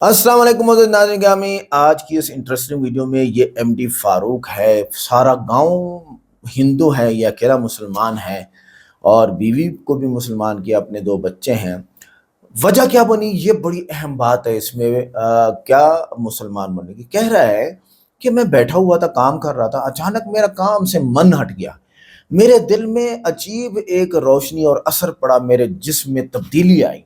अस्सलाम वालेकुम मोअज़्ज़िज़ नाज़रीन गिरामी। आज की इस इंटरेस्टिंग वीडियो में ये एमडी फारूक है। सारा गांव हिंदू है, ये अकेला मुसलमान है और बीवी को भी मुसलमान किया, अपने दो बच्चे हैं। वजह क्या बनी, ये बड़ी अहम बात है इसमें। क्या मुसलमान बनने की कह रहा है कि मैं बैठा हुआ था, काम कर रहा था, अचानक मेरा काम से मन हट गया। मेरे दिल में अजीब एक रोशनी और असर पड़ा, मेरे जिस्म में तब्दीली आई।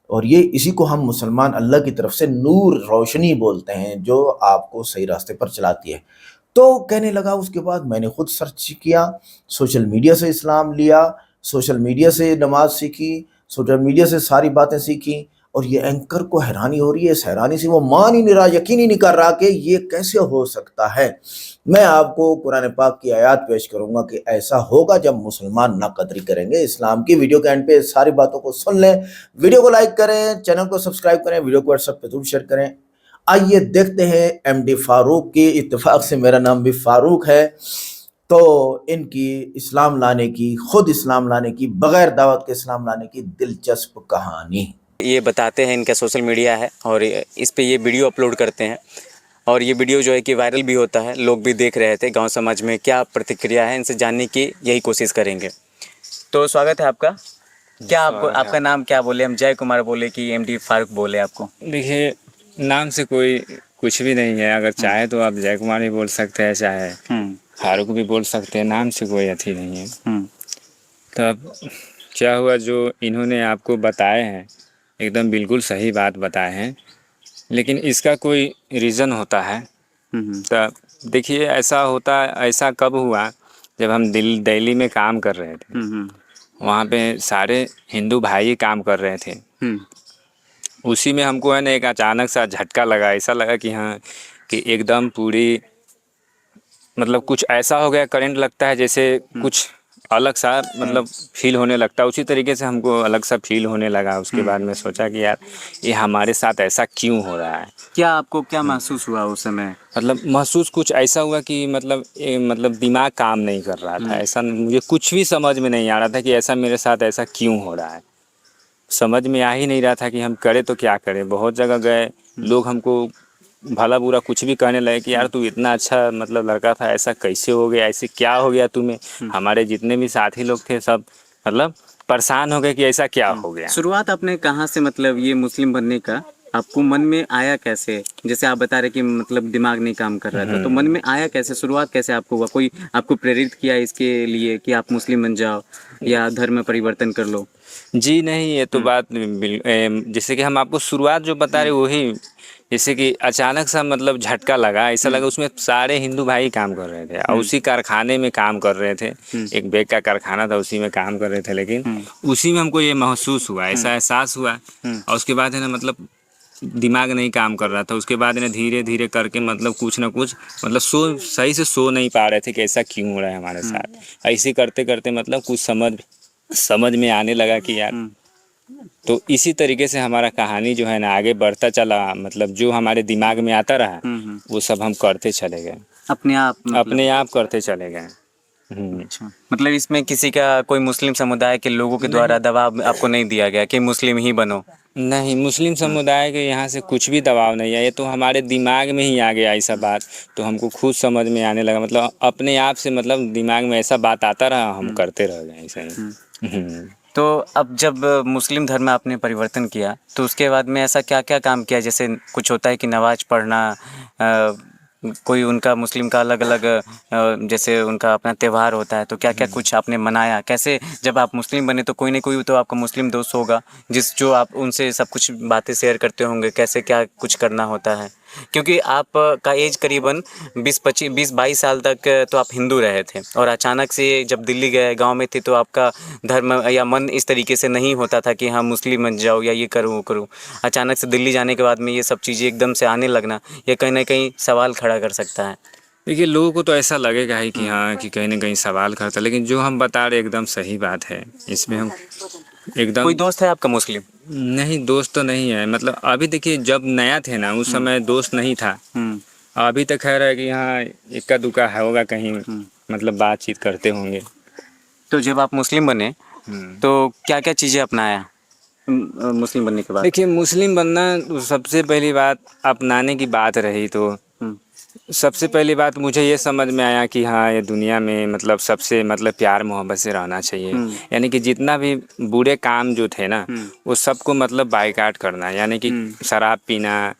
और ये इसी को हम मुसलमान अल्लाह की तरफ से नूर रोशनी बोलते हैं, जो आपको सही रास्ते पर चलाती है। तो कहने लगा, उसके बाद मैंने खुद सर्च किया, सोशल मीडिया से इस्लाम लिया, सोशल मीडिया से नमाज सीखी, सोशल मीडिया से सारी बातें सीखी। और ये एंकर को हैरानी हो रही है, इस हैरानी से वो मान ही नहीं रहा, यकीन ही नहीं कर रहा कि ये कैसे हो सकता है। मैं आपको कुरान पाक की आयत पेश करूंगा कि ऐसा होगा जब मुसलमान नाकदरी करेंगे इस्लाम की। वीडियो के एंड पे सारी बातों को सुन लें, वीडियो को लाइक करें, चैनल को सब्सक्राइब करें, वीडियो को व्हाट्सएप पे जरूर शेयर करें। आइए देखते हैं एमडी फारूक की, इत्तेफाक से मेरा नाम भी फारूक है, तो इनकी इस्लाम लाने की, खुद इस्लाम लाने की, बगैर दावत के इस्लाम लाने की दिलचस्प कहानी। ये बताते हैं इनका सोशल मीडिया है और इस पे ये वीडियो अपलोड करते हैं और ये वीडियो जो है कि वायरल भी होता है। लोग भी देख रहे थे, गांव समाज में क्या प्रतिक्रिया है इनसे जानने की यही कोशिश करेंगे। तो स्वागत है आपका। क्या आपको आपका नाम क्या बोले, हम जय कुमार बोले कि एमडी फारूक बोले आपको? देखिए, नाम से कोई कुछ भी नहीं है। अगर चाहे तो आप जय कुमार भी बोल सकते हैं, चाहे फारूक भी बोल सकते हैं। नाम से कोई अथी नहीं है। तब क्या हुआ, जो इन्होंने आपको बताए हैं एकदम बिल्कुल सही बात बताए हैं, लेकिन इसका कोई रीज़न होता है। तब देखिए, ऐसा होता, ऐसा कब हुआ जब हम दिल्ली में काम कर रहे थे। वहाँ पे सारे हिंदू भाई काम कर रहे थे। उसी में हमको है ना एक अचानक सा झटका लगा। ऐसा लगा कि हाँ, कि एकदम पूरी मतलब कुछ ऐसा हो गया, करंट लगता है जैसे कुछ अलग सा मतलब फील होने लगता है। उसी तरीके से हमको अलग सा फील होने लगा। उसके बाद में सोचा कि यार, ये हमारे साथ ऐसा क्यों हो रहा है। क्या आपको क्या महसूस हुआ उस समय? मतलब महसूस कुछ ऐसा हुआ कि मतलब दिमाग काम नहीं कर रहा था। ऐसा मुझे कुछ भी समझ में नहीं आ रहा था कि ऐसा मेरे साथ ऐसा क्यों हो रहा है। समझ में आ ही नहीं रहा था कि हम करें तो क्या करें। बहुत जगह गए, लोग हमको भला बुरा कुछ भी कहने लगे कि यार तू इतना अच्छा मतलब लड़का था, ऐसा कैसे हो गया, ऐसे क्या हो गया तुम्हें। हमारे जितने भी साथी लोग थे सब मतलब परेशान हो गए कि ऐसा क्या हो गया। शुरुआत आपने कहाँ से, मतलब ये मुस्लिम बनने का आपको मन में आया कैसे? जैसे आप बता रहे कि मतलब दिमाग नहीं काम कर रहा था, तो मन में आया कैसे, शुरुआत कैसे आपको हुआ? कोई आपको प्रेरित किया इसके लिए कि आप मुस्लिम बन जाओ या धर्म में परिवर्तन कर लो? जी नहीं, ये तो बात जैसे कि हम आपको शुरुआत जो बता रहे वही, जैसे कि अचानक सा मतलब झटका लगा। ऐसा लगा उसमें सारे हिंदू भाई काम कर रहे थे और उसी कारखाने में काम कर रहे थे। एक बैग का कारखाना था, उसी में काम कर रहे थे। लेकिन उसी में हमको ये महसूस हुआ, ऐसा एहसास हुआ। और उसके बाद है ना मतलब दिमाग नहीं काम कर रहा था। उसके बाद है ना धीरे धीरे करके मतलब कुछ ना कुछ मतलब सही से सो नहीं पा रहे थे कि ऐसा क्यों हो रहा है हमारे साथ। ऐसे करते करते मतलब कुछ समझ में आने लगा कि यार, तो इसी तरीके से हमारा कहानी जो है ना आगे बढ़ता चला। मतलब जो हमारे दिमाग में आता रहा वो सब हम करते चले गए, अपने आप अपने आप करते चले गए। अच्छा, मतलब इसमें किसी का, कोई मुस्लिम समुदाय के लोगों के द्वारा दबाव आपको नहीं दिया गया कि मुस्लिम ही बनो? नहीं, मुस्लिम समुदाय के यहाँ से कुछ भी दबाव नहीं है। ये तो हमारे दिमाग में ही आ गया ऐसा बात, तो हमको खुद समझ में आने लगा। मतलब अपने आप से मतलब दिमाग में ऐसा बात आता रहा, हम करते रह गए ऐसा ही। तो अब जब मुस्लिम धर्म में आपने परिवर्तन किया तो उसके बाद में ऐसा क्या क्या काम किया? जैसे कुछ होता है कि नमाज पढ़ना, कोई उनका मुस्लिम का अलग अलग जैसे उनका अपना त्यौहार होता है, तो क्या क्या कुछ आपने मनाया? कैसे जब आप मुस्लिम बने तो कोई ना कोई तो आपका मुस्लिम दोस्त होगा जो आप उनसे सब कुछ बातें शेयर करते होंगे, कैसे क्या कुछ करना होता है? क्योंकि आप का एज करीबन 20-22 साल तक तो आप हिंदू रहे थे और अचानक से जब दिल्ली गए, गांव में थे, तो आपका धर्म या मन इस तरीके से नहीं होता था कि हाँ मुस्लिम बन जाओ या ये करूँ वो करूँ। अचानक से दिल्ली जाने के बाद में ये सब चीज़ें एकदम से आने लगना, ये कहीं ना कहीं सवाल खड़ा कर सकता है। देखिए, लोगों को तो ऐसा लगेगा ही कि हाँ, कि कहीं ना कहीं सवाल करता, लेकिन जो हम बता रहे एकदम सही बात है। इसमें हम एकदम कोई दोस्त है आपका मुस्लिम? नहीं, दोस्त तो नहीं है। मतलब अभी देखिए, जब नया थे ना उस समय दोस्त नहीं था। अभी तक खैर है कि हाँ इक्का दुक्का होगा कहीं, मतलब बातचीत करते होंगे। तो जब आप मुस्लिम बने तो क्या क्या चीज़ें अपनाया? मुस्लिम बनने के बाद? देखिए, मुस्लिम बनना तो सबसे पहली बात अपनाने की बात रही तो सबसे पहली बात मुझे ये समझ में आया कि हाँ, ये दुनिया में मतलब सबसे मतलब प्यार मोहब्बत से रहना चाहिए। यानी कि जितना भी बुरे काम जो थे ना, वो सबको मतलब बाइकाट करना, यानी कि शराब पीना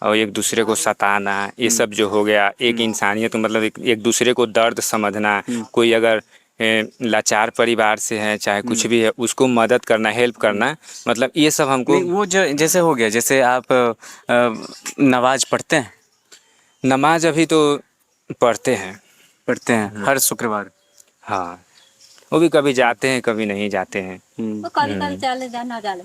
और एक दूसरे को सताना, ये सब जो हो गया, एक इंसानियत मतलब एक दूसरे को दर्द समझना, कोई अगर लाचार परिवार से है चाहे कुछ भी है, उसको मदद करना, हेल्प करना, मतलब ये सब हमको। नहीं, वो जो जैसे हो गया, जैसे आप नमाज पढ़ते हैं? नमाज अभी तो पढ़ते हैं। पढ़ते हैं हर शुक्रवार? हाँ, वो भी कभी जाते हैं कभी नहीं जाते हैं। वो कभी कभी चले जाना जाले।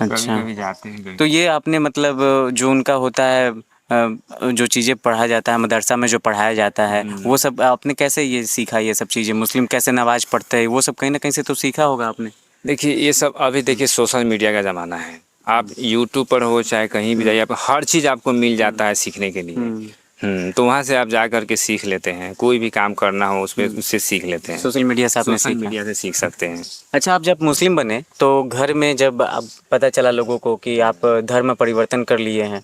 अच्छा, कभी जाते हैं कभी। तो ये आपने मतलब जो उनका होता है जो चीज़ें पढ़ा जाता है मदरसा में, जो पढ़ाया जाता है, वो सब आपने कैसे ये सीखा? ये सब चीज़ें मुस्लिम कैसे नमाज पढ़ते हैं, वो सब कहीं ना कहीं से तो सीखा होगा आपने? देखिए, ये सब अभी देखिए सोशल मीडिया का ज़माना है। आप यूट्यूब पर हो चाहे कहीं भी जाइए, आप हर चीज़ आपको मिल जाता है सीखने के लिए। तो वहाँ से आप जा कर के सीख लेते हैं, कोई भी काम करना हो उसमें उससे सीख लेते हैं। सोशल मीडिया से आपने सोशल सीखा? मीडिया से सीख सकते हैं। अच्छा, आप जब मुस्लिम बने तो घर में जब आप पता चला लोगों को कि आप धर्म परिवर्तन कर लिए हैं,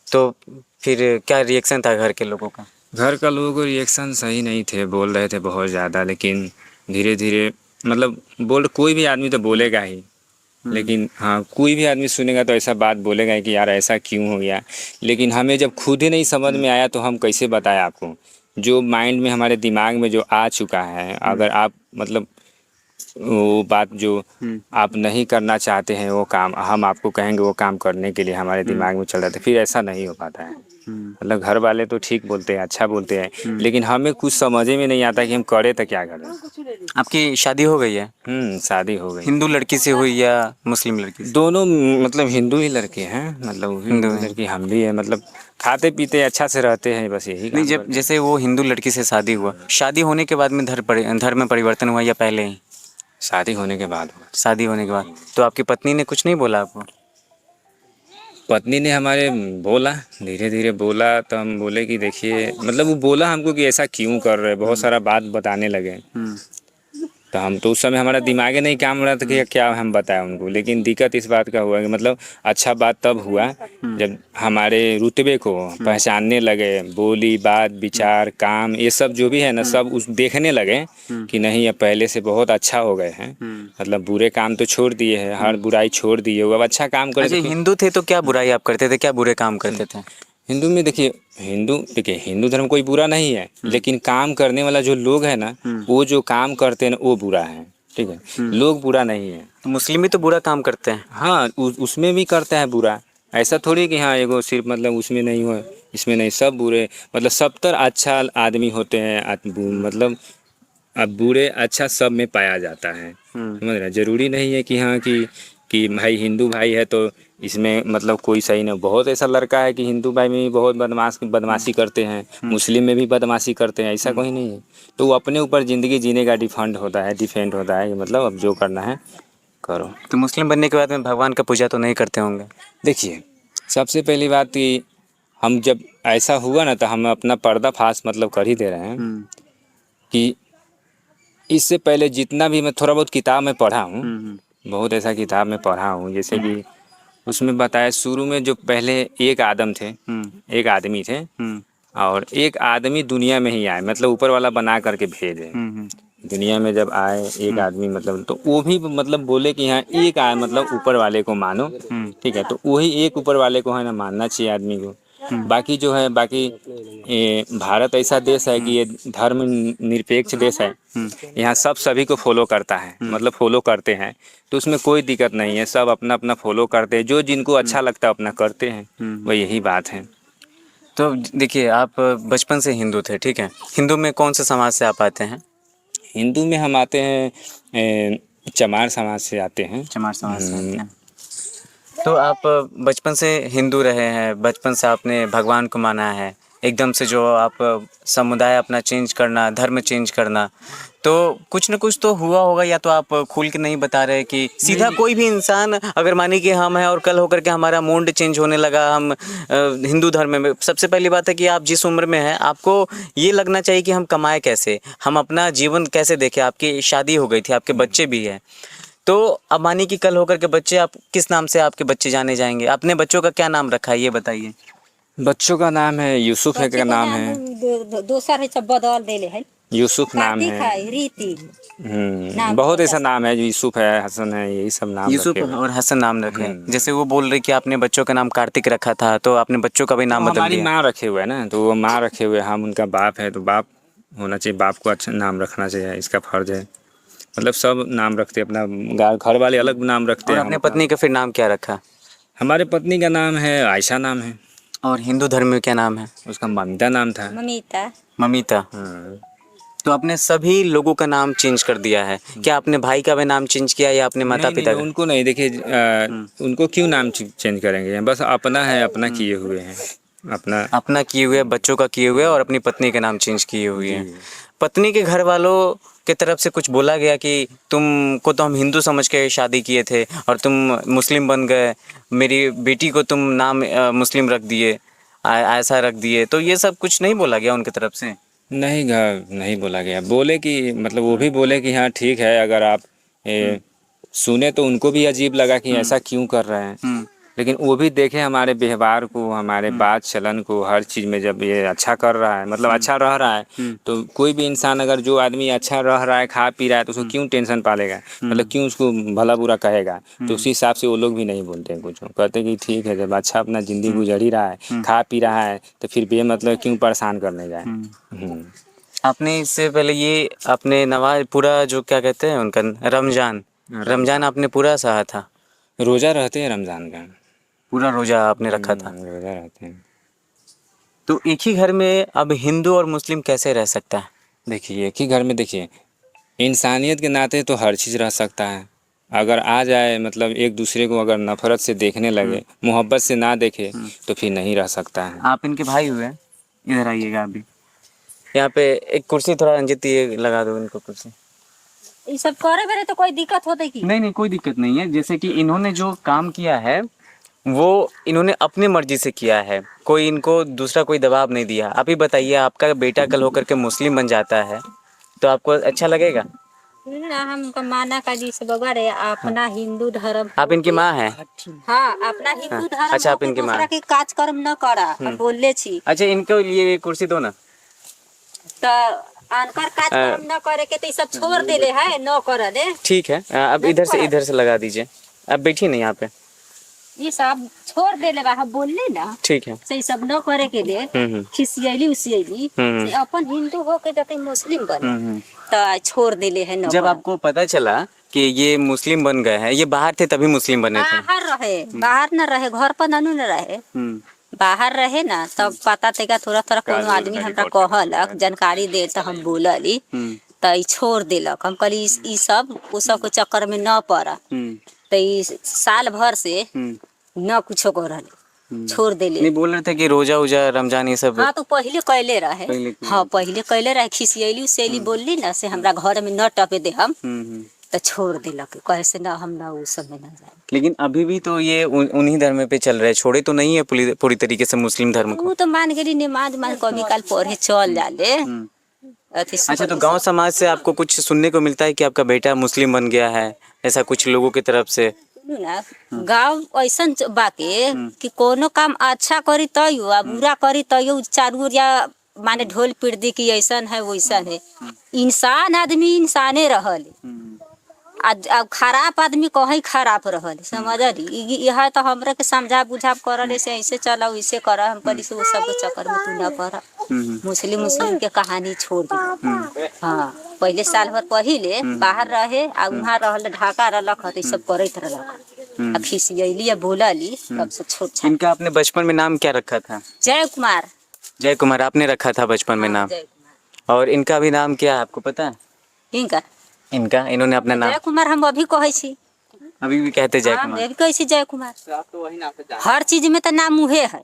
तो फिर क्या रिएक्शन था घर के लोगों का? घर का लोगों को रिएक्शन सही नहीं थे, बोल रहे थे बहुत ज़्यादा, लेकिन धीरे धीरे मतलब कोई भी आदमी तो बोलेगा ही, लेकिन हाँ, कोई भी आदमी सुनेगा तो ऐसा बात बोलेगा ही कि यार ऐसा क्यों हो गया। लेकिन हमें जब खुद ही नहीं समझ में आया तो हम कैसे बताएं आपको। जो माइंड में हमारे दिमाग में जो आ चुका है, अगर आप मतलब वो बात जो आप नहीं करना चाहते हैं वो काम हम आपको कहेंगे वो काम करने के लिए हमारे दिमाग में चल रहा था, फिर ऐसा नहीं हो पाता है। मतलब घर वाले तो ठीक बोलते हैं, अच्छा बोलते हैं, लेकिन हमें कुछ समझ में नहीं आता कि हम करें तो क्या करें। आपकी शादी हो गई है? शादी हो गई। हिंदू लड़की से हुई या मुस्लिम लड़की से? दोनों मतलब हिंदू ही लड़के हैं, मतलब वो भी हिंदू हिंदू हैं। लड़की, हम भी है, मतलब खाते पीते अच्छा से रहते हैं, बस यही नहीं, काम जब करते हैं। जैसे वो हिंदू लड़की से शादी हुआ, शादी होने के बाद में धर्म में परिवर्तन हुआ या पहले ही? शादी होने के बाद हुआ। शादी होने के बाद। तो आपकी पत्नी ने कुछ नहीं बोला आपको? पत्नी ने हमारे बोला, धीरे धीरे बोला, तो हम बोले कि देखिए, मतलब वो बोला हमको कि ऐसा क्यों कर रहे, बहुत सारा बात बताने लगे। तो हम तो उस समय हमारा दिमाग नहीं काम रहा था कि क्या हम बताएं उनको। लेकिन दिक्कत इस बात का हुआ कि मतलब अच्छा बात तब हुआ जब हमारे रुतबे को पहचानने लगे, बोली बात विचार काम ये सब जो भी है ना, सब उस देखने लगे कि नहीं अब पहले से बहुत अच्छा हो गए हैं। मतलब बुरे काम तो छोड़ दिए हैं, हर बुराई छोड़ दिए, अब अच्छा काम करे। अच्छा, हिंदू थे तो क्या बुराई आप करते थे, क्या बुरे काम करते थे? हिंदू में देखिए, हिंदू धर्म कोई बुरा नहीं है, लेकिन काम करने वाला जो लोग है ना, वो जो काम करते हैं ना वो बुरा है। ठीक है, लोग बुरा नहीं है। तो मुस्लिम भी तो बुरा काम करते हैं। हाँ, उसमें भी करते हैं बुरा, ऐसा थोड़ी कि हाँ एगो सिर्फ मतलब उसमें नहीं हो इसमें नहीं, सब बुरे, मतलब 70 अच्छा आदमी होते हैं, मतलब अब बुरे अच्छा सब में पाया जाता है। समझ रहे, जरूरी नहीं है कि हाँ कि भाई हिंदू भाई है तो इसमें मतलब कोई सही नहीं। बहुत ऐसा लड़का है कि हिंदू भाई में भी बहुत बदमाशी करते हैं, मुस्लिम में भी बदमाशी करते हैं, ऐसा कोई नहीं है। तो वो अपने ऊपर ज़िंदगी जीने का डिपेंड होता है कि मतलब अब जो करना है करो। तो मुस्लिम बनने के बाद में भगवान का पूजा तो नहीं करते होंगे? देखिए, सबसे पहली बात कि हम जब ऐसा हुआ ना तो हम अपना पर्दाफाश मतलब कर ही दे रहे हैं कि इससे पहले जितना भी मैं थोड़ा बहुत किताब में पढ़ा हूँ, बहुत ऐसा किताब में पढ़ा हूँ, जैसे कि उसमें बताया शुरू में जो पहले एक आदमी थे और एक आदमी दुनिया में ही आए, मतलब ऊपर वाला बना करके भेजे दुनिया में। जब आए एक आदमी मतलब, तो वो भी मतलब बोले कि हाँ एक आए मतलब ऊपर वाले को मानो। ठीक है, तो वही एक ऊपर वाले को है ना मानना चाहिए आदमी को। बाकी जो है बाकी भारत ऐसा देश है कि ये धर्म निरपेक्ष देश है, यहाँ सब सभी को फॉलो करता है, मतलब फॉलो करते हैं, तो उसमें कोई दिक्कत नहीं है। सब अपना अपना फॉलो करते हैं, जो जिनको अच्छा लगता है अपना करते हैं, वह यही बात है। तो देखिए, आप बचपन से हिंदू थे, ठीक है? हिंदू में कौन से समाज से आप आते हैं? हिंदू में हम आते हैं चमार समाज से आते हैं। चमार समाज से आते हैं। तो आप बचपन से हिंदू रहे हैं, बचपन से आपने भगवान को माना है, एकदम से जो आप समुदाय अपना चेंज करना, धर्म चेंज करना, तो कुछ न कुछ तो हुआ होगा, या तो आप खुल के नहीं बता रहे कि सीधा कोई भी इंसान अगर माने कि हम हैं और कल होकर के हमारा मूड चेंज होने लगा, हम हिंदू धर्म में, सबसे पहली बात है कि आप जिस उम्र में हैं आपको ये लगना चाहिए कि हम कमाएं कैसे, हम अपना जीवन कैसे देखें। आपकी शादी हो गई थी, आपके बच्चे भी हैं, तो अब मानिए कि कल होकर के बच्चे, आप किस नाम से आपके बच्चे जाने जाएंगे? अपने बच्चों का क्या नाम रखा है ये बताइए। बच्चों का नाम है यूसुफ, एक बच्चे का के नाम है दोसर है सब बदल देले है। यूसुफ नाम कार्तिक है। है, रीति नाम बहुत बच्चा ऐसा सब। नाम है, यूसुफ है, हसन है, यही सब नाम यूसुफ रखे हुए हैं। और हसन नाम रखे हैं। जैसे वो बोल रहे कि आपने बच्चों का नाम कार्तिक रखा था, तो आपने बच्चों का भी नाम वो बदल हमारी दिया। माँ रखे हुए है ना, तो वो माँ रखे हुए, हम उनका बाप है, तो बाप होना चाहिए, बाप को अच्छा नाम रखना चाहिए, इसका फर्ज है। मतलब सब नाम रखते हैं, अपना घर वाले अलग नाम रखते और हैं, अपने हम पत्नी का फिर नाम क्या रखा? हमारे पत्नी का नाम है आयशा नाम है, और हिंदू धर्म में क्या नाम है? उसका ममिता नाम था। ममिता। ममिता। हाँ। तो आपने सभी लोगों का नाम चेंज कर दिया है क्या? आपने भाई का भी नाम चेंज किया या अपने माता नहीं पिता नहीं, का? उनको नहीं, देखिए उनको क्यों नाम चेंज करेंगे, बस अपना है, अपना किए हुए हैं, अपना। अपना किए हुए, बच्चों का किए हुए, और अपनी पत्नी के नाम चेंज किए हुए हैं। जी। पत्नी के घर वालों के तरफ से कुछ बोला गया कि तुमको तो हम हिंदू समझ के शादी किए थे और तुम मुस्लिम बन गए, मेरी बेटी को तुम नाम मुस्लिम रख दिए, ऐसा रख दिए, तो ये सब कुछ नहीं बोला गया उनकी तरफ से? नहीं नहीं बोला गया, बोले कि मतलब वो भी बोले कि हाँ ठीक है, अगर आप सुने तो उनको भी अजीब लगा कि ऐसा क्यों कर रहे हैं, लेकिन वो भी देखे हमारे व्यवहार को, हमारे बात चलन को, हर चीज़ में जब ये अच्छा कर रहा है, मतलब अच्छा रह रहा है, तो कोई भी इंसान, अगर जो आदमी अच्छा रह रहा है, खा पी रहा है, तो उसको क्यों टेंशन पालेगा, मतलब क्यों उसको भला बुरा कहेगा। तो उसी हिसाब से वो लोग भी नहीं बोलते हैं कुछ, कहते कि ठीक है, जब अच्छा अपना ज़िंदगी गुजर ही रहा है, खा पी रहा है, तो फिर बेमतलब क्यों परेशान करने जाए। आपने इससे पहले ये अपने नवाज पूरा जो क्या कहते हैं उनका रमजान आपने पूरा सहा था? रोज़ा रहते हैं रमज़ान का, पूरा रोजा आपने रखा था? रोज़ा रहते हैं। तो एक ही घर में अब हिंदू और मुस्लिम कैसे रह सकता है? देखिए एक ही घर में, देखिए इंसानियत के नाते तो हर चीज़ रह सकता है, अगर आ जाए मतलब एक दूसरे को अगर नफ़रत से देखने लगे, मोहब्बत से ना देखे, तो फिर नहीं रह सकता है। आप इनके भाई हुए, इधर आइएगा अभी। यहाँ पे एक कुर्सी, थोड़ा रंजित ये लगा दो इनको कुर्सी। ये सब करे बेरे तो कोई दिक्कत होता की? नहीं नहीं, कोई दिक्कत नहीं है। जैसे कि इन्होंने जो काम किया है वो इन्होंने अपनी मर्जी से किया है, कोई इनको दूसरा कोई दबाव नहीं दिया। आप ही बताइए, आपका बेटा कल होकर के मुस्लिम बन जाता है तो आपको अच्छा लगेगा? ना, हमको माना का जी से बगैर अपना हिंदू धर्म। आप इनकी माँ हैं? हाँ, अपना हिंदू धर्म। अच्छा, आप इनकी माँ दूसरा के कार्यक्रम न करा, हम बोलले छी। अच्छा, इनको लिए कुर्सी दो ना। तो अनकर कार्यक्रम न करे के तो सब छोड़ देले है, न करे दे। ठीक है, अब इधर से लगा दीजिए। अब बैठिए ना यहाँ पे। ये सब छोड़ देले बा, हम बोलले ना। ठीक है। से सब न करे के लिए खिसियली उसियली से अपन हिंदू हो के जाते मुस्लिम बने, तो छोड़ देले है न। जब आपको पता चला कि ये मुस्लिम बन गए हैं, ये बाहर थे तभी मुस्लिम बने थे? बाहर रहे, बाहर न रहे, घर पर ननू न रहे, बाहर रहे ना, तब पता तेगा थोड़ा थोड़ा कोनो आदमी हमरा कहलक, जानकारी दे, तो हम बोलली, तो ई छोड़ देलक। हम कहली ई सब उ सब के चक्कर में न पड़ा, तो ई साल भर से न कुछो करल, छोड़ देले। नहीं, बोल रहे थे कि रोजा उजा रमजान ये सब। हाँ, तो पहले कैले रहे। हाँ, पहले कैले रहे, खिसियली उसियली बोलली ना से हमरा घर में न टपे दे हम, तो छोड़ देलक, कहे से ना हम ना उस समय ना जाए। लेकिन अभी भी तो ये उन्हीं धर्म पे चल रहे, छोड़े तो नहीं है पूरी तरीके से मुस्लिम धर्म को? वो तो मान गेली, नमाज मान कभी काल पढ़े चल जाले। अच्छा, तो गांव समाज से आपको कुछ सुनने को मिलता है कि आपका बेटा मुस्लिम बन गया है, ऐसा कुछ लोगों की तरफ से? ना, गाँव ऐसा बाके कि कोनो काम अच्छा करी तयो आ बुरा करी तयो चारू या माने ढोल पीट दी कि ऐसा है वैसा है। इंसान आदमी इंसाने रहल, अब खराब आदमी कहीं खराब रहल, समझली। यह तो हमरा के समझा बुझा करल से ऐसे चला वैसे कर, हम कहली से वो सब के चक्कर में तू न पड़, मुस्लिम के कहानी छोड़ दे। हाँ, पहले साल भर पहले बाहर रहे आ वहाँ रहल, ढाका रहलक, तो सब करत रहलक। खिसियली या बोलली, तब से छोट। इनका आपने बचपन में नाम क्या रखा था? जय कुमार। जय कुमार आपने रखा था बचपन में नाम? और इनका भी नाम क्या है आपको पता है? इनका इन्होंने अपना नाम जय कुमार हम अभी कहे छी, अभी भी कहते जय कुमार? अभी कहे छी जय कुमार। हर चीज में तो नाम उहे है,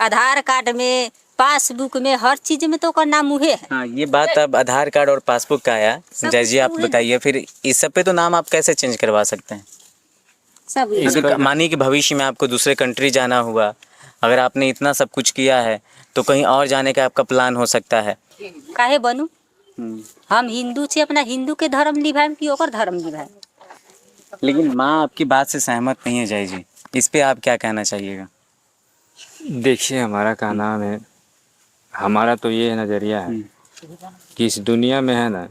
आधार कार्ड में, पासबुक में, हर चीज में तो ओकर नाम उहे है। हाँ, ये बात अब आधार कार्ड और पासबुक का आया। जय जी, आप बताइए फिर इस सब पे तो नाम आप कैसे चेंज करवा सकते हैं? सब अगर मानिए कि भविष्य में आपको दूसरे कंट्री जाना हुआ, अगर आपने इतना सब कुछ किया है तो कहीं और जाने का आपका प्लान हो सकता है? काहे बनू, हम हिंदू छे, अपना हिंदू के धर्म निभाएम कि ओकर धर्म निभाएम? लेकिन माँ आपकी बात से सहमत नहीं है जय जी, इस पे आप क्या कहना चाहिएगा? देखिए हमारा क्या नाम है, हमारा तो ये नज़रिया है कि इस दुनिया में है ना,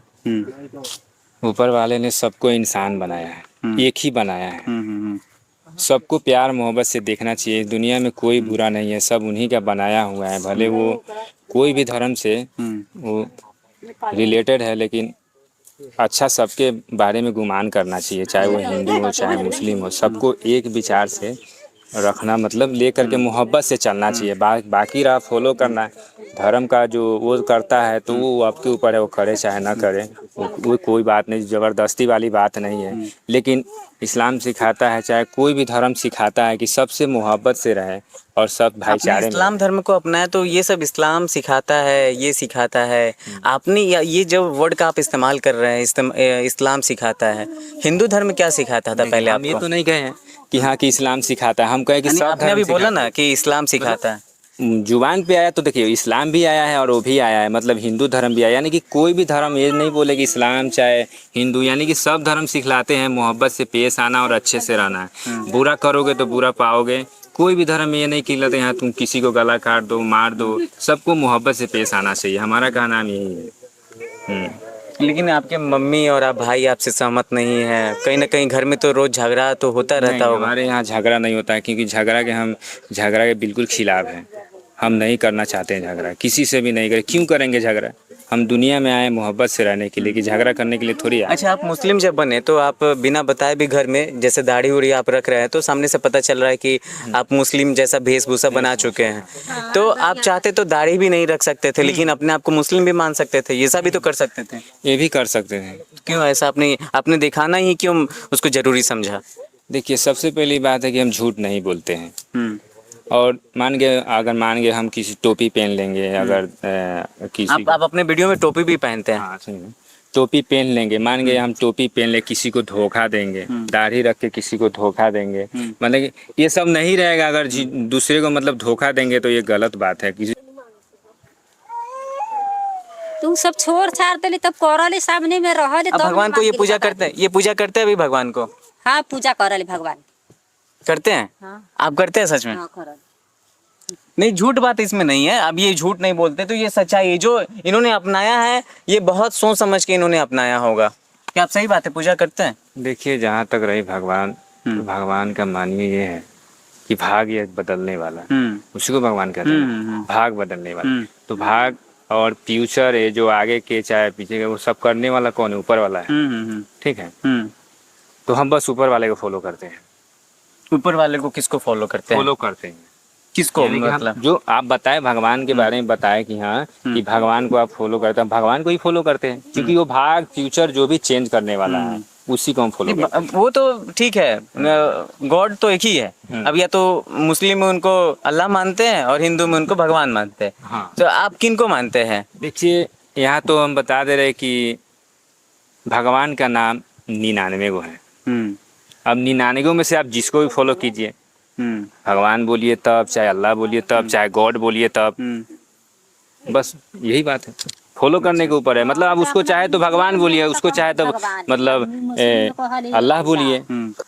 ऊपर वाले ने सबको इंसान बनाया है, एक ही बनाया है। सबको प्यार मोहब्बत से देखना चाहिए। दुनिया में कोई बुरा नहीं है, सब उन्हीं का बनाया हुआ है। भले वो कोई भी धर्म से वो रिलेटेड है, लेकिन अच्छा सबके बारे में गुमान करना चाहिए, चाहे वो हिंदू हो चाहे मुस्लिम हो। सबको एक विचार से रखना, मतलब ले करके मोहब्बत से चलना चाहिए। बाकी रहा फॉलो करना धर्म का, जो वो करता है तो वो आपके ऊपर है, वो करे चाहे ना करे, वो कोई बात नहीं, ज़बरदस्ती वाली बात नहीं है। लेकिन इस्लाम सिखाता है, चाहे कोई भी धर्म सिखाता है कि सबसे मोहब्बत से रहे और सब आपने भाईचारे में। इस्लाम धर्म को अपनाया तो ये सब इस्लाम सिखाता है, ये सिखाता है। आपने ये जो वर्ड का आप इस्तेमाल कर रहे हैं, इस्लाम सिखाता है, हिंदू धर्म क्या सिखाता था पहले हम ये आपको? तो नहीं कहे हैं कि हाँ कि इस्लाम सिखाता है, हम कहे कि यानी सब आपने धर्म अभी बोला सिखाता है। ना कि इस्लाम सिखाता है। जुबान पे आया तो देखिए इस्लाम भी आया है और वो भी आया है, मतलब हिंदू धर्म भी आया, यानी कि कोई भी धर्म ये नहीं बोले कि इस्लाम चाहे हिंदू, यानी कि सब धर्म सिखलाते हैं मोहब्बत से पेश आना और अच्छे से रहना है। बुरा करोगे तो बुरा पाओगे। कोई भी धर्म ये नहीं कहलाते यहाँ तुम किसी को गला काट दो, मार दो, सबको मोहब्बत से पेश आना चाहिए। हमारा क्या नाम यही है। लेकिन आपके मम्मी और आप भाई आपसे सहमत नहीं है, कहीं ना कहीं घर में तो रोज झगड़ा तो होता रहता नहीं, होगा। हमारे यहाँ झगड़ा नहीं होता है, क्योंकि हम झगड़ा के बिल्कुल खिलाफ हैं। हम नहीं करना चाहते हैं झगड़ा, किसी से भी नहीं करें। क्यों करेंगे झगड़ा? हम दुनिया में आए मोहब्बत से रहने के लिए, कि झगड़ा करने के लिए थोड़ी आए। अच्छा, आप मुस्लिम जब बने तो आप बिना बताए भी घर में जैसे दाढ़ी उड़ी आप रख रहे हैं तो सामने से पता चल रहा है कि आप मुस्लिम जैसा वेशभूषा बना चुके हैं, तो आप चाहते तो दाढ़ी भी नहीं रख सकते थे, लेकिन अपने आप को मुस्लिम भी मान सकते थे, ये सब भी तो कर सकते थे। ये भी कर सकते हैं। क्यों ऐसा आपने दिखाना ही क्यों उसको जरूरी समझा? देखिए सबसे पहली बात है कि हम झूठ नहीं बोलते हैं। और मान गए हम किसी टोपी पहन लेंगे, अगर किसी आप अपने वीडियो में टोपी भी पहनते हैं। हाँ सुनिए, टोपी पहन लेंगे, मान गए हम टोपी पहन ले, किसी को धोखा देंगे, दाढ़ी रख के किसी को धोखा देंगे, मतलब कि ये सब नहीं रहेगा। अगर दूसरे को मतलब धोखा देंगे तो ये गलत बात है। किसी तू सब छोड़ छाड़ देली तब करले सामने में रहले अब भगवान को ये पूजा करते हैं, ये पूजा करते हैं अभी भगवान को? हाँ पूजा करले भगवान करते हैं। हाँ। आप करते हैं सच में? हाँ करले। नहीं, झूठ बात इसमें नहीं है। अब ये झूठ नहीं बोलते तो ये सच्चाई है, जो इन्होंने अपनाया है ये बहुत सोच समझ के इन्होंने अपनाया होगा। क्या आप सही बात है, पूजा करते हैं? देखिए जहाँ तक रही भगवान, तो भगवान का मानिए ये है कि भाग ये बदलने वाला, उसी को भगवान कहते हैं, भाग बदलने वाला। तो भाग और फ्यूचर है, जो आगे के चाहे पीछे के, वो सब करने वाला कौन है? ऊपर वाला है। ठीक है, तो हम बस ऊपर वाले को फॉलो करते हैं। ऊपर वाले को किसको फॉलो करते हैं? फॉलो करते हैं किसको? यानी कि हम मतलब जो आप बताए भगवान के बारे में बताए कि हाँ कि भगवान को आप फॉलो करते हैं, भगवान को ही फॉलो करते हैं, क्योंकि वो भाग फ्यूचर जो भी चेंज करने वाला है उसी को हम फॉलो करते हैं। वो तो ठीक है, गॉड तो एक ही है। अब या तो मुस्लिम में उनको अल्लाह मानते हैं और हिंदू में उनको भगवान मानते हैं। हाँ। तो आप किन को मानते हैं? देखिए यहाँ तो हम बता दे रहे कि भगवान का नाम 99 गो है। अब 99 में से आप जिसको भी फॉलो कीजिए, भगवान बोलिए तब, चाहे अल्लाह बोलिए तब, चाहे गॉड बोलिए तब, बस यही बात है। फॉलो करने के ऊपर है, मतलब आप उसको चाहे तो भगवान बोलिए, उसको चाहे तो मतलब अल्लाह बोलिए,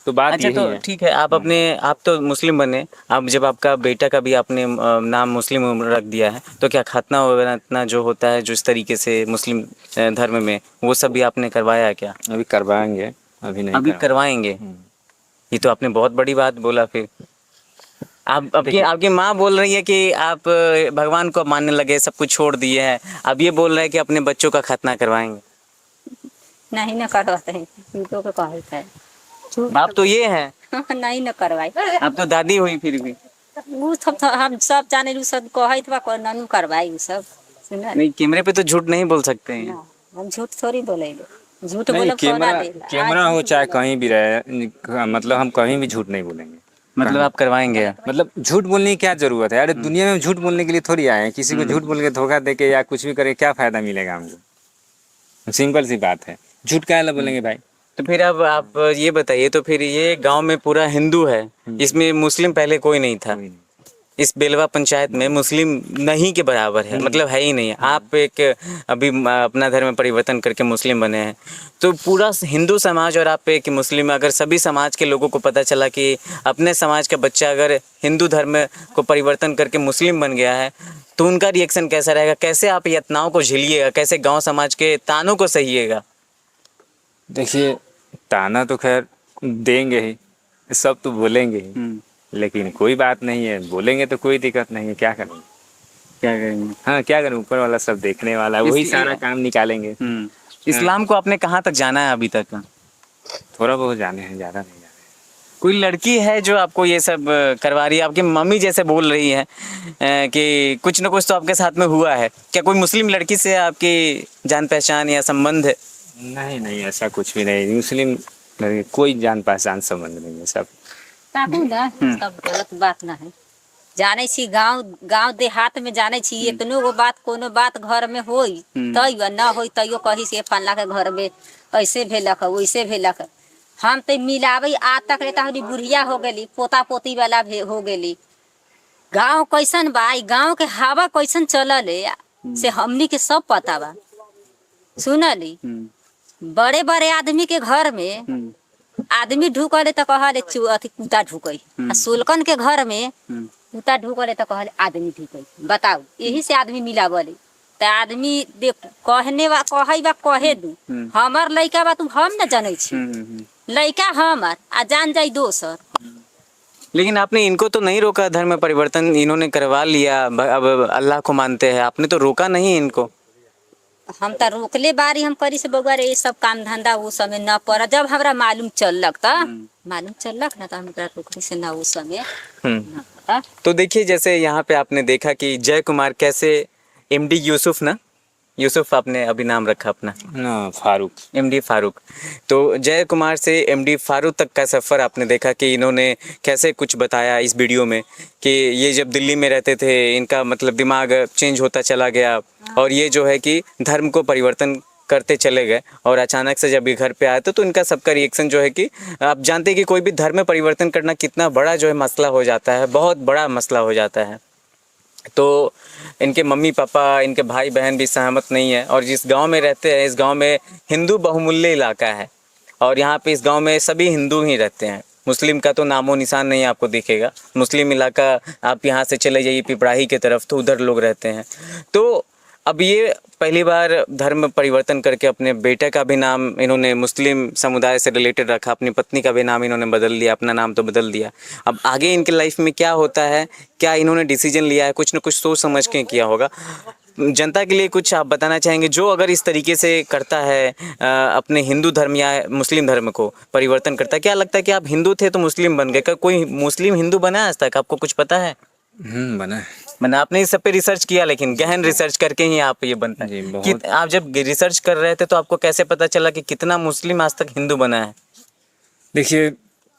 तो बात अच्छा, यही तो है। ठीक है, आप तो मुस्लिम बने, अब जब आपका बेटा का भी आपने नाम मुस्लिम रख दिया है, तो क्या खतना वगैरह जो होता है जो इस तरीके से मुस्लिम धर्म में, वो सब भी आपने करवाया है क्या? अभी करवाएंगे, अभी नहीं अभी करवाएंगे? ये तो आपने बहुत बड़ी बात बोला। फिर आपकी माँ बोल रही है कि आप भगवान को मानने लगे, सब कुछ छोड़ दिए हैं, अब ये बोल रहे हैं कि अपने बच्चों का खतना करवाएंगे। नहीं न करवाते हैं, इनको को कहते हैं। आप तो ये हैं। नहीं न करवाई। आप तो दादी हुई फिर भी। वो सब तो हम सब जाने रू सब कहत बा को ननु करवाई सब। सुना नहीं, कैमरे पे तो झूठ नहीं बोल सकते हैं। हम झूठ थोड़ी बोले, झूठ नहीं, बोले कैमरा हो चाहे कहीं भी रहे, मतलब हम कहीं भी झूठ नहीं बोलेंगे। मतलब आप करवाएंगे? मतलब झूठ बोलने की क्या जरूरत है? अरे दुनिया में झूठ बोलने के लिए थोड़ी आए हैं। किसी को झूठ बोल के धोखा दे के या कुछ भी करे, क्या फायदा मिलेगा हमको? सिंपल सी बात है, झूठ क्या बोलेंगे भाई? तो फिर अब आप ये बताइए, तो फिर ये गांव में पूरा हिंदू है, इसमें मुस्लिम पहले कोई नहीं था, इस बेलवा पंचायत में मुस्लिम नहीं के बराबर है, मतलब है ही नहीं है। आप एक अभी अपना धर्म परिवर्तन करके मुस्लिम बने हैं, तो पूरा हिंदू समाज और आप एक मुस्लिम, अगर सभी समाज के लोगों को पता चला कि अपने समाज का बच्चा अगर हिंदू धर्म को परिवर्तन करके मुस्लिम बन गया है, तो उनका रिएक्शन कैसा रहेगा? कैसे आप यातनाओं को झेलिएगा? कैसे गाँव समाज के तानों को सहिएगा? देखिए, ताना तो खैर देंगे ही, सब तो बोलेंगे ही, लेकिन कोई बात नहीं है, बोलेंगे तो कोई दिक्कत नहीं है। क्या करेंगे? क्या करेंगे? हाँ, क्या करें, ऊपर वाला सब देखने वाला है, वही सारा काम निकालेंगे। इस्लाम को आपने कहाँ तक जाना है अभी तक? थोड़ा बहुत जाने हैं, ज़्यादा नहीं जाने। कोई लड़की है जो आपको ये सब करवा रही है? आपकी मम्मी जैसे बोल रही है कि कुछ ना कुछ तो आपके साथ में हुआ है। क्या कोई मुस्लिम लड़की से आपकी जान पहचान या संबंध है? नहीं नहीं, ऐसा कुछ भी नहीं। मुस्लिम लड़की कोई जान पहचान संबंध नहीं है, सब सब गलत बात ना है। जाने छी गांव देहात में जाने छी इतनो वो बात, कोनो बात घर में होई तैयो ना होई तैयो कही से फल्ला के घर में ऐसे भेलक वैसे भेलक। हम तो मिलावे आज तक रहता हमारी बुढ़िया हो गई, पोता पोती वाला हो गई। गांव कैसन बा, गांव के हवा कैसन चलल है से हमनी के सब पता बा। सुनली, बड़े बड़े आदमी के घर में आदमी ढुकले तो कहले अथी कुत्ता ढुकई, आ सुलकन के घर में कुत्ता ढुकले तो कहले आदमी ढुकई। बताओ, यही से आदमी मिलावले। तो आदमी देख कहने बा कहे दू हमार लइका बा, तुम हम न जाने छी लइका हमार आ जान जाई दोसर। लेकिन आपने इनको तो नहीं रोका, धर्म परिवर्तन इन्होंने करवा लिया, अब अल्लाह को मानते हैं, आपने तो रोका नहीं इनको। हम तो रोकले बारी हम करी से बगैर ये सब काम धंधा वो समय न पड़ा। जब हमरा मालूम चलक ना तो हम रोकने से ना उस समय। तो देखिए, जैसे यहाँ पे आपने देखा कि जय कुमार कैसे एमडी यूसुफ आपने अभी नाम रखा अपना ना, फारूक, एमडी फारूक। तो जय कुमार से एमडी फारूक तक का सफ़र आपने देखा कि इन्होंने कैसे कुछ बताया इस वीडियो में कि ये जब दिल्ली में रहते थे इनका मतलब दिमाग चेंज होता चला गया, और ये जो है कि धर्म को परिवर्तन करते चले गए, और अचानक से जब ये घर पे आए तो इनका सबका रिएक्शन जो है कि आप जानते हैं कि कोई भी धर्म में परिवर्तन करना कितना बड़ा जो है मसला हो जाता है, बहुत बड़ा मसला हो जाता है। तो इनके मम्मी पापा, इनके भाई बहन भी सहमत नहीं है, और जिस गांव में रहते हैं इस गांव में हिंदू बहुमूल्य इलाका है, और यहाँ पे इस गांव में सभी हिंदू ही रहते हैं। मुस्लिम का तो नामो निशान नहीं आपको दिखेगा। मुस्लिम इलाका आप यहाँ से चले जाइए पिपराही की तरफ तो उधर लोग रहते हैं। तो अब ये पहली बार धर्म परिवर्तन करके अपने बेटे का भी नाम इन्होंने मुस्लिम समुदाय से रिलेटेड रखा, अपनी पत्नी का भी नाम इन्होंने बदल दिया, अपना नाम तो बदल दिया। अब आगे इनके लाइफ में क्या होता है, क्या इन्होंने डिसीजन लिया है, कुछ न कुछ सोच समझ के किया होगा। जनता के लिए कुछ आप बताना चाहेंगे जो अगर इस तरीके से करता है अपने हिंदू धर्म या मुस्लिम धर्म को परिवर्तन करता है? क्या लगता है कि आप हिंदू थे तो मुस्लिम बन गए? क्या कोई मुस्लिम हिंदू बना है आज तक? आपको कुछ पता है? बना है। मैंने आपने इस सब पे रिसर्च किया, लेकिन गहन रिसर्च करके ही आप ये बनता है कि आप जब रिसर्च कर रहे थे तो आपको कैसे पता चला कि कितना मुस्लिम आज तक हिंदू बना है? देखिए,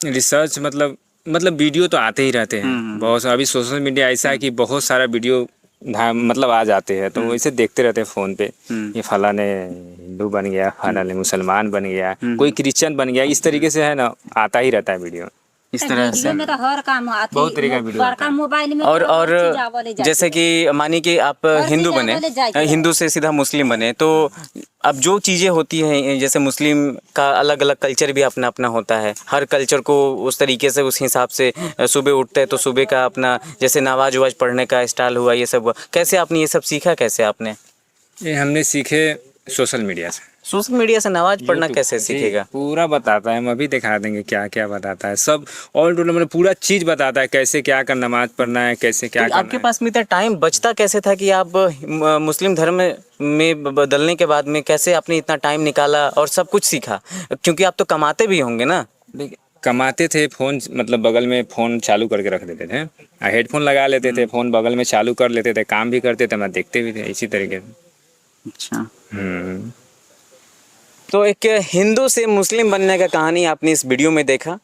रिसर्च मतलब वीडियो तो आते ही रहते हैं बहुत। अभी सोशल मीडिया ऐसा है कि बहुत सारा वीडियो मतलब आ जाते हैं, तो वैसे देखते रहते हैं फ़ोन पे, ये फला ने हिंदू बन गया, फला ने मुसलमान बन गया, कोई क्रिश्चियन बन गया, इस तरीके से है ना, आता ही रहता है वीडियो इस तरह से। में तो हर काम बहुत तरीका वीडियो बड़का मोबाइल में और जैसे कि मानी कि आप हिंदू बने, हिंदू से सीधा मुस्लिम बने, तो अब जो चीज़ें होती हैं जैसे मुस्लिम का अलग अलग कल्चर भी अपना अपना होता है, हर कल्चर को उस तरीके से उस हिसाब से सुबह उठते हैं तो सुबह का अपना जैसे नमाज ववाज पढ़ने का स्टाइल हुआ, ये सब हुआ। कैसे आपने ये सब सीखा? कैसे आपने ये हमने सीखे सोशल मीडिया से। सोशल मीडिया से नमाज पढ़ना कैसे सीखेगा? पूरा बताता है, हम अभी दिखा देंगे क्या क्या बताता है, सब ऑल टोटल मतलब पूरा चीज़ बताता है, कैसे क्या कर नमाज पढ़ना है, कैसे क्या करना है। आपके पास में इतना टाइम बचता कैसे था कि आप मुस्लिम धर्म में बदलने के बाद में कैसे आपने इतना टाइम निकाला और सब कुछ सीखा? क्योंकि आप तो कमाते भी होंगे ना? कमाते थे, फ़ोन मतलब बगल में फ़ोन चालू करके रख देते थे, हेडफोन लगा लेते थे, फ़ोन बगल में चालू कर लेते थे, काम भी करते थे, मैं देखते भी थे इसी तरीके से। अच्छा। तो एक हिंदू से मुस्लिम बनने का कहानी आपने इस वीडियो में देखा।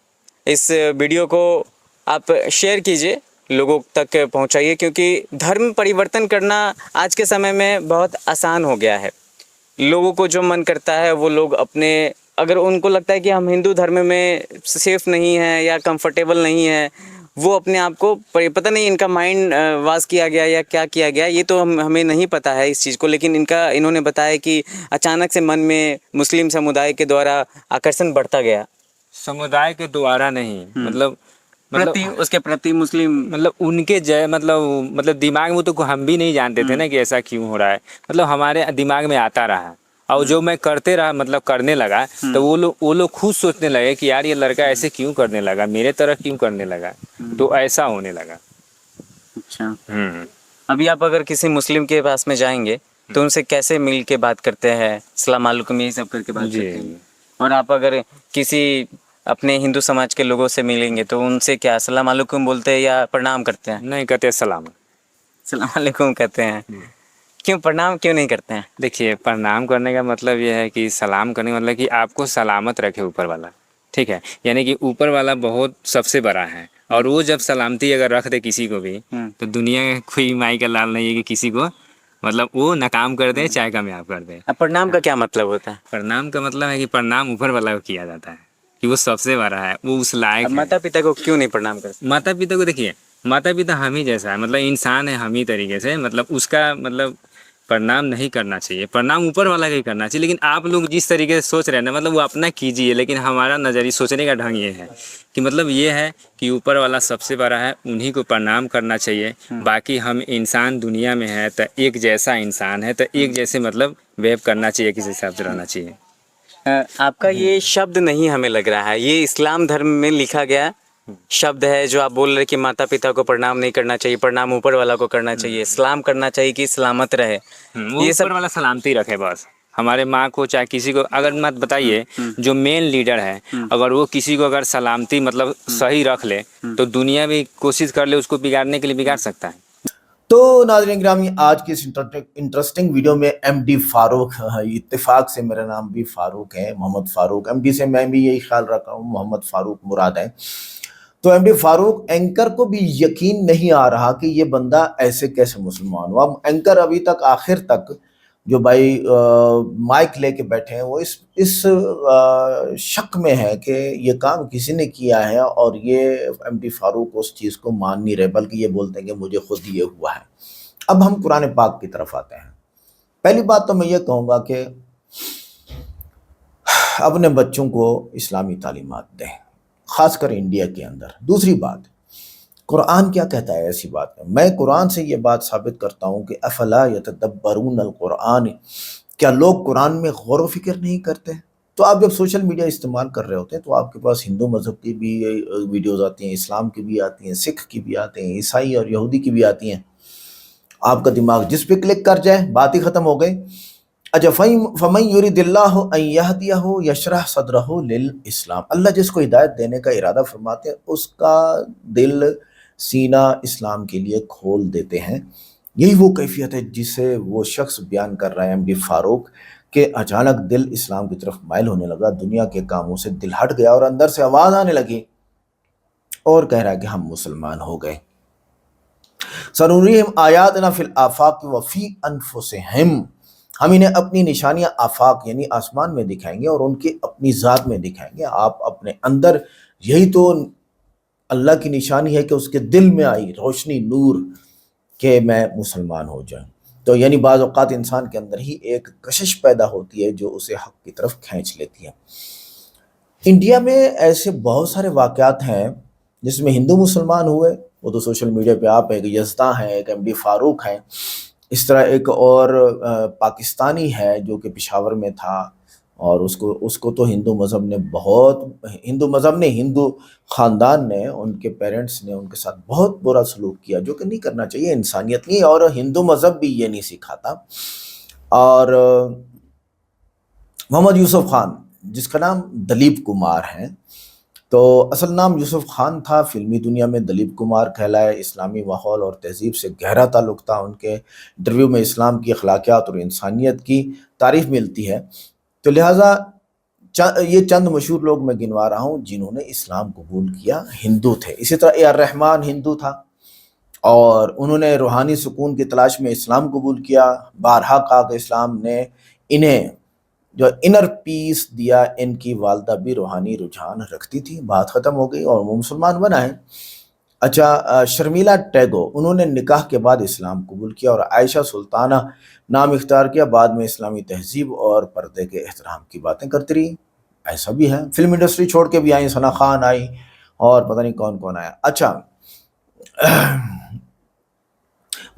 इस वीडियो को आप शेयर कीजिए, लोगों तक पहुंचाइए, क्योंकि धर्म परिवर्तन करना आज के समय में बहुत आसान हो गया है। लोगों को जो मन करता है वो लोग अपने, अगर उनको लगता है कि हम हिंदू धर्म में सेफ नहीं हैं या कंफर्टेबल नहीं हैं, वो अपने आप को पता नहीं इनका माइंड वाश किया गया या क्या किया गया, ये तो हमें नहीं पता है इस चीज़ को, लेकिन इन्होंने बताया कि अचानक से मन में मुस्लिम समुदाय के द्वारा आकर्षण बढ़ता गया। समुदाय के द्वारा नहीं, मतलब उसके प्रति मुस्लिम मतलब उनके मतलब दिमाग में तो हम भी नहीं जानते थे ना कि ऐसा क्यों हो रहा है, मतलब हमारे दिमाग में आता रहा और जो मैं करते रहा मतलब करने लगा, तो वो लोग खुद सोचने लगे कि यार ये लड़का ऐसे क्यों करने लगा, मेरे तरह क्यों करने लगा, तो ऐसा होने लगा। अच्छा। अभी आप अगर किसी मुस्लिम के पास में जाएंगे तो उनसे कैसे मिल के बात करते हैं, सलाम वालेकुम यही सब करके बात करते हैं। और आप अगर किसी अपने हिंदू समाज के लोगों से मिलेंगे तो उनसे क्या सलाम वालेकुम बोलते हैं या प्रणाम करते हैं? नहीं कहते, सलाम वालेकुम कहते हैं। क्यों प्रणाम क्यों नहीं करते हैं? देखिए, प्रणाम करने का मतलब ये है कि सलाम करने का मतलब कि आपको सलामत रखे ऊपर वाला, ठीक है, यानी कि ऊपर वाला बहुत सबसे बड़ा है, और वो जब सलामती अगर रख दे किसी को भी, तो दुनिया में कोई माई का लाल नहीं है कि किसी को मतलब वो नाकाम कर दे चाहे कामयाब कर दे। प्रणाम का क्या मतलब होता है? प्रणाम का मतलब है कि प्रणाम ऊपर वाला को किया जाता है, कि वो सबसे बड़ा है, वो उस लायक है। माता पिता को क्यों नहीं प्रणाम करते? माता पिता को देखिए, माता पिता हम ही जैसा है, मतलब इंसान है हम ही तरीके से, मतलब उसका मतलब प्रणाम नहीं करना चाहिए, प्रणाम ऊपर वाला का ही करना चाहिए। लेकिन आप लोग जिस तरीके से सोच रहे हैं ना, मतलब वो अपना कीजिए, लेकिन हमारा नज़रिया सोचने का ढंग ये है कि मतलब ये है कि ऊपर वाला सबसे बड़ा है, उन्हीं को प्रणाम करना चाहिए। बाकी हम इंसान दुनिया में है तो एक जैसा इंसान है, तो एक जैसे मतलब वेव करना चाहिए, किसी हिसाब से रहना चाहिए। आपका ये शब्द नहीं हमें लग रहा है, ये इस्लाम धर्म में लिखा गया शब्द है जो आप बोल रहे कि माता पिता को प्रणाम नहीं करना चाहिए, प्रणाम ऊपर वाला को करना चाहिए, सलाम करना चाहिए कि सलामत रहे। ये सब वाला सलामती रखे बस, हमारे माँ को चाहे किसी को, अगर मत बताइए जो मेन लीडर है, अगर वो किसी को अगर सलामती मतलब सही रख ले, तो दुनिया भी कोशिश कर ले उसको बिगाड़ने के लिए बिगाड़ सकता है। तो नाज़रीन गिरामी, आज की इस इंटरेस्टिंग वीडियो में एमडी फारूक, इत्तेफाक से मेरा नाम भी फारूक है, मोहम्मद फारूक, एमडी से मैं भी यही ख्याल रखा हूँ, मोहम्मद फारूक मुराद है। तो एमडी फारूक एंकर को भी यकीन नहीं आ रहा कि ये बंदा ऐसे कैसे मुसलमान हुआ। एंकर अभी तक आखिर तक जो भाई माइक लेके बैठे हैं वो इस शक में है कि ये काम किसी ने किया है, और ये एमडी फारूक उस चीज़ को मान नहीं रहे, बल्कि ये बोलते हैं कि मुझे खुद ये हुआ है। अब हम कुरान पाक की तरफ आते हैं। पहली बात तो मैं ये कहूँगा कि अपने बच्चों को इस्लामी तालीमात दें, ख़ासकर इंडिया के अंदर। दूसरी बात, कुरान क्या कहता है ऐसी बात में? मैं कुरान से ये बात साबित करता हूँ कि अफला यतदब्बरून अल कुरान, क्या लोग कुरान में गौर व फिक्र नहीं करते? तो आप जब सोशल मीडिया इस्तेमाल कर रहे होते हैं तो आपके पास हिंदू मज़हब की भी वीडियोज़ आती हैं, इस्लाम की भी आती हैं, सिख की भी आती हैं, ईसाई और यहूदी की भी आती हैं। आपका दिमाग जिस पे क्लिक कर जाए बात ही ख़त्म हो गई। अच्छा, फमन युरिदिल्लाहु अन यहदियहु यशरह सदरहु लिल इस्लाम, अल्लाह जिसको हिदायत देने का इरादा फरमाते हैं उसका दिल सीना इस्लाम के लिए खोल देते हैं। यही वो कैफियत है जिसे वो शख्स बयान कर रहा है एमडी फारूक, कि अचानक दिल इस्लाम की तरफ माइल होने लगा, दुनिया के कामों से दिल हट गया और अंदर से आवाज़ आने लगी और कह रहा है कि हम मुसलमान हो गए। सनुरीहिम आयातना फिल आफाक व फी अनफुसिहिम, हम इन्हें अपनी निशानियां आफाक यानी आसमान में दिखाएंगे और उनकी अपनी ज़ात में दिखाएंगे। आप अपने अंदर, यही तो अल्लाह की निशानी है कि उसके दिल में आई रोशनी, नूर, कि मैं मुसलमान हो जाऊं। तो यानी बाज़ औक़ात इंसान के अंदर ही एक कशिश पैदा होती है जो उसे हक़ की तरफ खींच लेती है। इंडिया में ऐसे बहुत सारे वाक़यात हैं जिसमें हिंदू मुसलमान हुए, वो तो सोशल मीडिया पे आप एक यज़दा हैं, एक एमडी फारूक हैं, इस तरह एक और पाकिस्तानी है जो कि पेशावर में था, और उसको तो हिंदू मज़हब ने हिंदू ख़ानदान ने, उनके पेरेंट्स ने उनके साथ बहुत बुरा सलूक किया, जो कि नहीं करना चाहिए, इंसानियत नहीं, और हिंदू मज़हब भी ये नहीं सिखाता। और मोहम्मद यूसुफ खान, जिसका नाम दलीप कुमार है, तो असल नाम यूसुफ खान था, फिल्मी दुनिया में दलीप कुमार कहलाए। इस्लामी माहौल और तहज़ीब से गहरा ताल्लुक़ था उनके। इंटरव्यू में इस्लाम की अखलाकियात और इंसानियत की तारीफ़ मिलती है। तो लिहाजा ये चंद मशहूर लोग मैं गिनवा रहा हूँ जिन्होंने इस्लाम कबूल किया, हिंदू थे। इसी तरह ए.आर. रहमान हिंदू था और उन्होंने रूहानी सुकून की तलाश में इस्लाम कबूल किया। बारहा कहा कि इस्लाम ने इन्हें जो इनर पीस दिया। इनकी वालदा भी रूहानी रुझान रखती थी, बात ख़त्म हो गई और वो मुसलमान बना है। अच्छा, शर्मिला टैगो, उन्होंने निकाह के बाद इस्लाम कबूल किया और आयशा सुल्ताना नाम इख्तियार किया। बाद में इस्लामी तहजीब और पर्दे के एहतराम की बातें करती रही। ऐसा भी है, फिल्म इंडस्ट्री छोड़ के भी आई, सना खान आई और पता नहीं कौन कौन आया। अच्छा,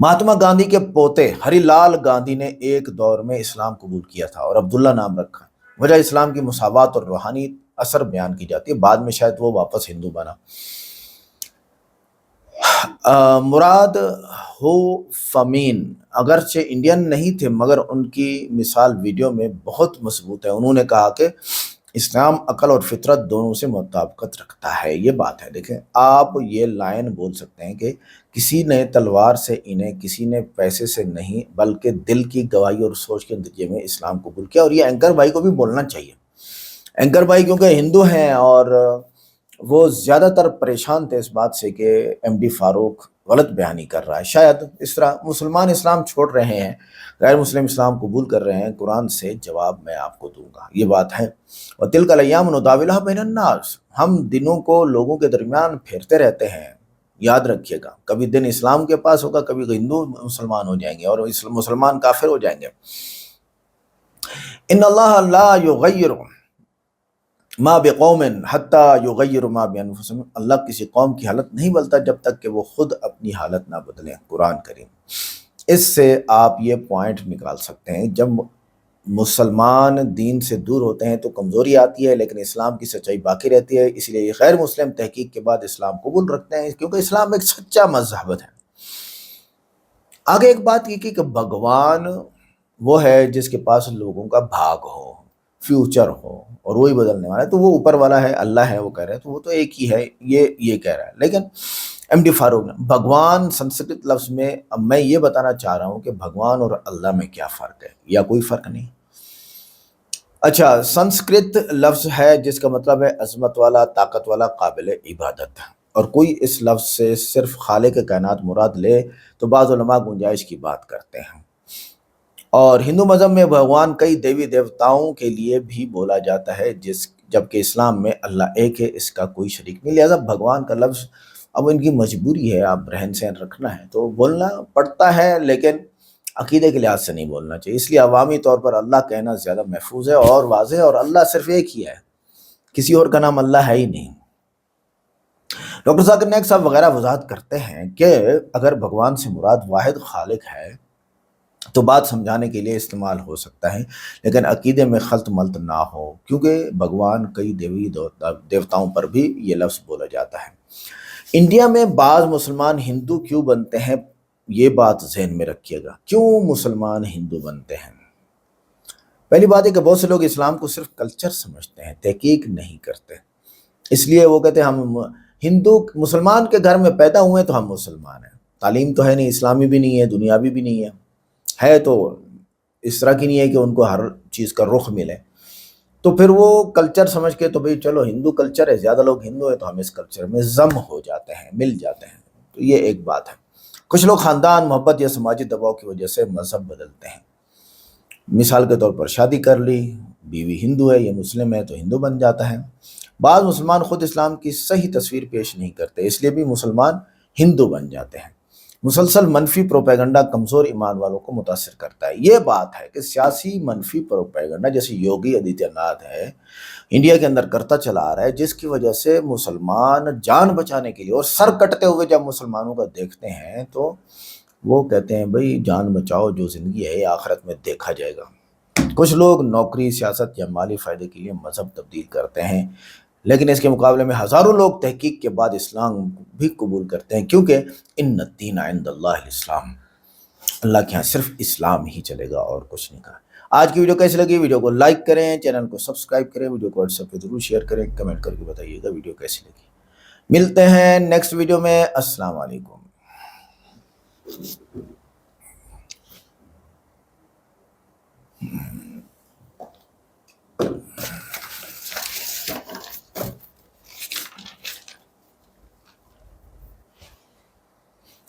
महात्मा गांधी के पोते हरिलाल गांधी ने एक दौर में इस्लाम कबूल किया था और अब्दुल्ला नाम रखा। वजह इस्लाम की मुसावात और रूहानी असर बयान की जाती है। बाद में शायद वो वापस हिंदू बना। मुराद हो फमीन अगरचे इंडियन नहीं थे मगर उनकी मिसाल वीडियो में बहुत मजबूत है। उन्होंने कहा कि इस्लाम अकल और फितरत दोनों से मुताबिकत रखता है। ये बात है। देखें, आप ये लाइन बोल सकते हैं कि किसी ने तलवार से इन्हें, किसी ने पैसे से नहीं बल्कि दिल की गवाही और सोच के नतीजे में इस्लाम कबूल किया। और ये एंकर भाई को भी बोलना चाहिए। एंकर भाई क्योंकि हिंदू हैं और वो ज़्यादातर परेशान थे इस बात से कि एमडी फारूक गलत बयानी कर रहा है। शायद इस तरह मुसलमान इस्लाम छोड़ रहे हैं, गैर मुस्लिम इस्लाम कबूल कर रहे हैं। कुरान से जवाब मैं आपको दूंगा, ये बात है। और तिलकल अय्याम नुदाविलुहा बैनन्नास, हम दिनों को लोगों के दरमियान फेरते रहते हैं। याद रखिएगा, कभी दिन इस्लाम के पास होगा, कभी हिंदू मुसलमान हो जाएंगे और मुसलमान काफिर हो जाएंगे। इन्नल्लाह ला युगय्यिरु मा बिकौमिन हत्ता युगय्यिरु मा बिअनफुसिहिम, अल्लाह किसी कौम की हालत नहीं बदलता जब तक कि वो खुद अपनी हालत ना बदलें। कुरान करीम। इससे आप ये पॉइंट निकाल सकते हैं, जब मुसलमान दीन से दूर होते हैं तो कमज़ोरी आती है, लेकिन इस्लाम की सच्चाई बाकी रहती है। इसलिए ये गैर मुस्लिम तहकीक के बाद इस्लाम कबूल रखते हैं, क्योंकि इस्लाम एक सच्चा मजहब है। आगे एक बात ये कि भगवान वो है जिसके पास लोगों का भाग हो, फ्यूचर हो, और वही बदलने वाला है। तो वो ऊपर वाला है, अल्लाह है, वो कह रहे हैं, तो वो तो एक ही है, ये कह रहा है। लेकिन एमडी फारूक ने भगवान संस्कृत लफ्ज़ में, अब मैं ये बताना चाह रहा हूँ कि भगवान और अल्लाह में क्या फ़र्क है या कोई फ़र्क नहीं। अच्छा, संस्कृत लफ्ज़ है जिसका मतलब है अज़मत वाला, ताकत वाला, काबिल इबादत। और कोई इस लफ्ज़ से सिर्फ खालिक कायनात मुराद ले तो बाज़ उलमा गुंजाइश की बात करते हैं। और हिंदू मज़हब में भगवान कई देवी देवताओं के लिए भी बोला जाता है, जबकि इस्लाम में अल्लाह एक है, इसका कोई शरीक नहीं। लिहाजा भगवान का लफ्ज़ अब इनकी मजबूरी है, आप रहन सहन रखना है तो बोलना पड़ता है, लेकिन अकीदे के लिहाज से नहीं बोलना चाहिए। इसलिए अवामी तौर पर अल्लाह कहना ज़्यादा महफूज है और वाज़ेह है, और अल्लाह सिर्फ एक ही है, किसी और का नाम अल्लाह है ही नहीं। डॉक्टर जाकिर नाइक साहब वगैरह वजाहत करते हैं कि अगर भगवान से मुराद वाहिद खालिक है तो बात समझाने के लिए इस्तेमाल हो सकता है, लेकिन अकीदे में खल्त मल्त ना हो, क्योंकि भगवान कई देवी देवताओं पर भी ये लफ्ज़ बोला जाता है। इंडिया में बाज़ मुसलमान हिंदू क्यों बनते हैं, ये बात जहन में रखिएगा। क्यों मुसलमान हिंदू बनते हैं? पहली बात है कि बहुत से लोग इस्लाम को सिर्फ कल्चर समझते हैं, तहकीक नहीं करते। इसलिए वो कहते हैं हम हिंदू मुसलमान के घर में पैदा हुए तो हम मुसलमान हैं। तालीम तो है नहीं, इस्लामी भी नहीं है, दुनियावी भी नहीं है तो इस तरह की नहीं है कि उनको हर चीज़ का रुख मिले। तो फिर वो कल्चर समझ के, तो भाई चलो हिंदू कल्चर है, ज़्यादा लोग हिंदू है तो हम इस कल्चर में जम हो जाते हैं, मिल जाते हैं। तो ये एक बात है। कुछ लोग ख़ानदान, मोहब्बत या समाजी दबाव की वजह से मज़हब बदलते हैं। मिसाल के तौर पर शादी कर ली, बीवी हिंदू है या मुस्लिम है तो हिंदू बन जाता है। बाज़ मुसलमान ख़ुद इस्लाम की सही तस्वीर पेश नहीं करते, इसलिए भी मुसलमान हिंदू बन जाते हैं। मुसलसल मनफी प्रोपेगंडा कमज़ोर ईमान वालों को मुतासर करता है। ये बात है कि सियासी मनफी प्रोपेगंडा जैसे योगी आदित्यनाथ है इंडिया के अंदर करता चला आ रहा है, जिसकी वजह से मुसलमान जान बचाने के लिए और सर कटते हुए जब मुसलमानों का देखते हैं तो वो कहते हैं भाई जान बचाओ, जो ज़िंदगी है आखिरत में देखा जाएगा। कुछ लोग नौकरी, सियासत या माली फ़ायदे के लिए मज़हब तब्दील करते हैं, लेकिन इसके मुकाबले में हज़ारों लोग तहकीक के बाद इस्लाम भी कबूल करते हैं, क्योंकि इन्न दीन इंदल्लाहिल इस्लाम, अल्लाह के यहाँ सिर्फ इस्लाम ही चलेगा और कुछ नहीं कहा। आज की वीडियो कैसी लगी? वीडियो को लाइक करें, चैनल को सब्सक्राइब करें, वीडियो को व्हाट्सएप पे जरूर शेयर करें, कमेंट करके बताइएगा वीडियो कैसी लगी। मिलते हैं नेक्स्ट वीडियो में। अस्सलाम वालेकुम।